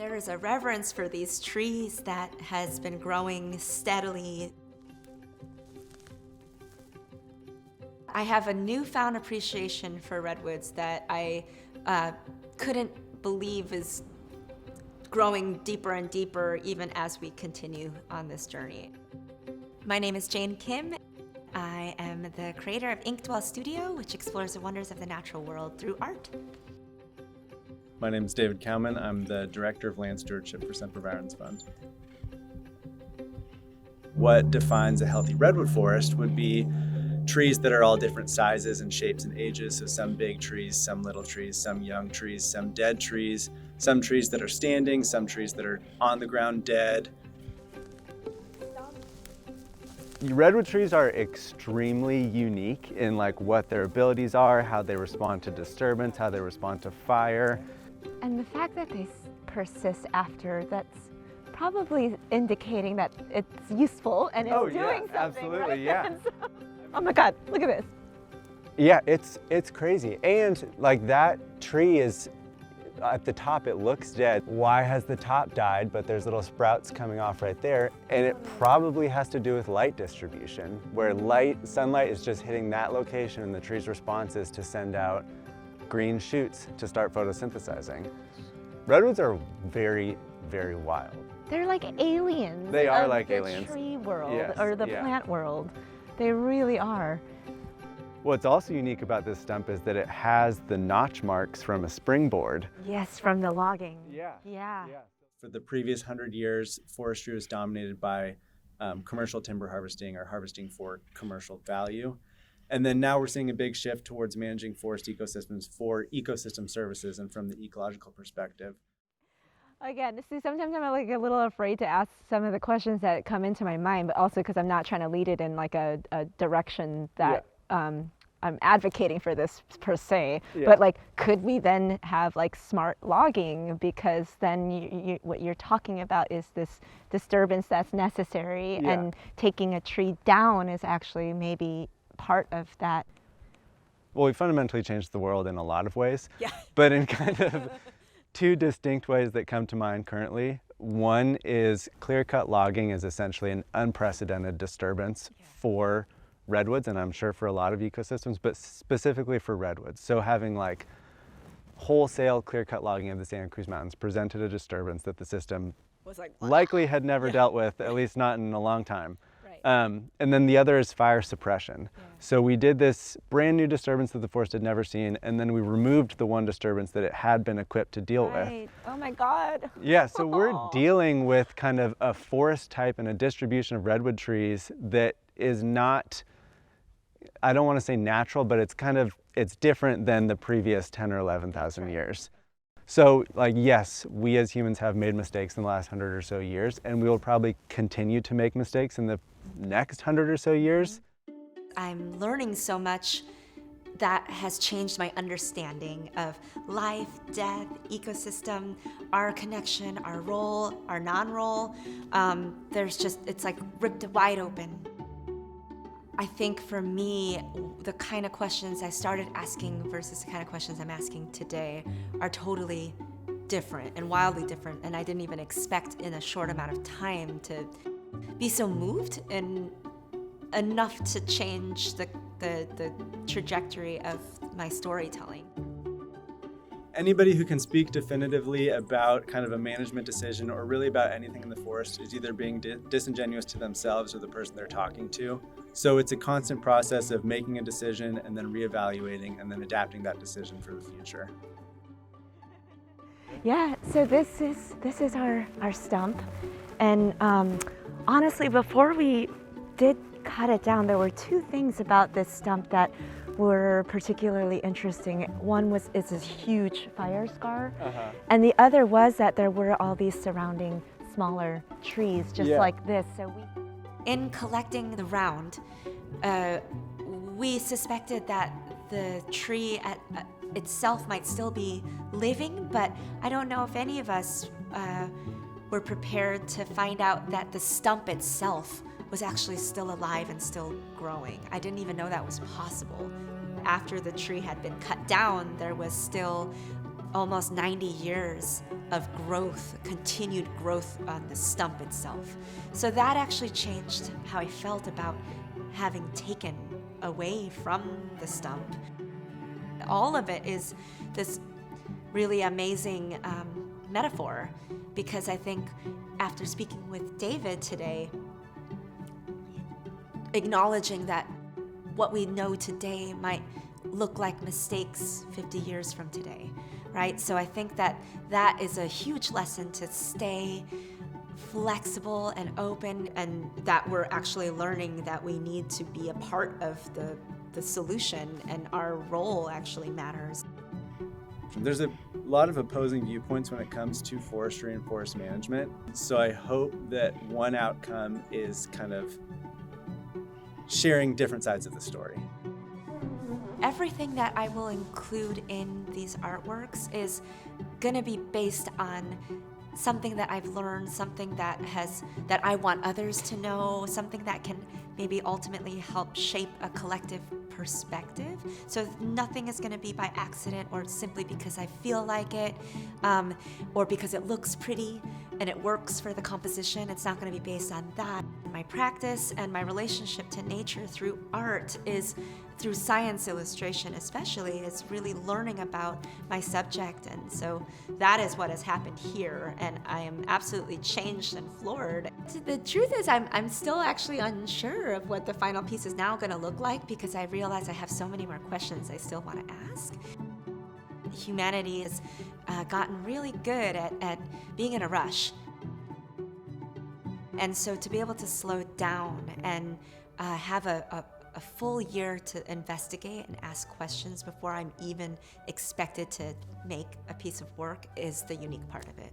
There is a reverence for these trees that has been growing steadily. I have a newfound appreciation for redwoods that I couldn't believe is growing deeper and deeper even as we continue on this journey. My name is Jane Kim. I am the creator of Inkdwell Studio, which explores the wonders of the natural world through art. My name is David Cowman. I'm the Director of Land Stewardship for Sempervirens Fund. What defines a healthy redwood forest would be trees that are all different sizes and shapes and ages. So some big trees, some little trees, some young trees, some dead trees, some trees that are standing, some trees that are on the ground dead. Redwood trees are extremely unique in what their abilities are, how they respond to disturbance, how they respond to fire. And the fact that they persist after, that's probably indicating that it's useful and it's doing something. Absolutely, right? yeah. Oh my God, look at this. Yeah, it's crazy. And that tree is, at the top it looks dead. Why has the top died? But there's little sprouts coming off right there. And it probably has to do with light distribution, where sunlight is just hitting that location and the tree's response is to send out green shoots to start photosynthesizing. Redwoods are very, very wild. They're like aliens. They are of like the aliens. Tree world, Yes, or the yeah. plant world. They really are. What's also unique about this stump is that it has the notch marks from a springboard. Yes, from the logging. Yeah. For the previous 100 years, forestry was dominated by commercial timber harvesting or harvesting for commercial value. And then now we're seeing a big shift towards managing forest ecosystems for ecosystem services and from the ecological perspective. Again, see, sometimes I'm a little afraid to ask some of the questions that come into my mind, but also because I'm not trying to lead it in a direction that I'm advocating for this per se. Yeah. But could we then have smart logging, because then what you're talking about is this disturbance that's necessary, and taking a tree down is actually maybe part of that. Well, we fundamentally changed the world in a lot of ways, Yeah. but in kind of two distinct ways that come to mind currently. One is clear-cut logging is essentially an unprecedented disturbance for redwoods, and I'm sure for a lot of ecosystems, but specifically for redwoods. So having wholesale clear-cut logging of the Santa Cruz Mountains presented a disturbance that the system Was likely had never dealt with, at least not in a long time. Right. And then the other is fire suppression. Yeah. So we did this brand new disturbance that the forest had never seen, and then we removed the one disturbance that it had been equipped to deal with. Oh my God. Yeah, so we're dealing with kind of a forest type and a distribution of redwood trees that is not, I don't want to say natural, but it's different than the previous 10 or 11,000 years. So yes, we as humans have made mistakes in the last 100 or so years, and we will probably continue to make mistakes in the next 100 or so years. I'm learning so much that has changed my understanding of life, death, ecosystem, our connection, our role, our non-role. It's ripped wide open. I think for me, the kind of questions I started asking versus the kind of questions I'm asking today are totally different and wildly different, and I didn't even expect in a short amount of time to be so moved and enough to change the trajectory of my storytelling. Anybody who can speak definitively about kind of a management decision or really about anything in the forest is either being disingenuous to themselves or the person they're talking to. So it's a constant process of making a decision and then reevaluating and then adapting that decision for the future. Yeah, so this is our stump, and honestly, before we did cut it down, there were two things about this stump that were particularly interesting. One is this huge fire scar, and the other was that there were all these surrounding smaller trees just like this. So in collecting the round, we suspected that the tree itself might still be living, but I don't know if any of us were prepared to find out that the stump itself was actually still alive and still growing. I didn't even know that was possible. After the tree had been cut down, there was still almost 90 years of growth, continued growth on the stump itself. So that actually changed how I felt about having taken away from the stump. All of it is this really amazing metaphor, because I think after speaking with David today, acknowledging that what we know today might look like mistakes 50 years from today, right? So I think that that is a huge lesson, to stay flexible and open, and that we're actually learning that we need to be a part of the solution, and our role actually matters. There's a lot of opposing viewpoints when it comes to forestry and forest management. So I hope that one outcome is kind of sharing different sides of the story. Everything that I will include in these artworks is going to be based on something that I've learned, something that I want others to know, something that can maybe ultimately help shape a collective perspective. So nothing is going to be by accident or simply because I feel like it, or because it looks pretty and it works for the composition. It's not going to be based on that. My practice and my relationship to nature through art is, through science illustration especially, is really learning about my subject. And so that is what has happened here, and I am absolutely changed and floored. The truth is I'm still actually unsure of what the final piece is now going to look like, because I realize I have so many more questions I still want to ask. Humanity has gotten really good at being in a rush. And so to be able to slow down and have a full year to investigate and ask questions before I'm even expected to make a piece of work is the unique part of it.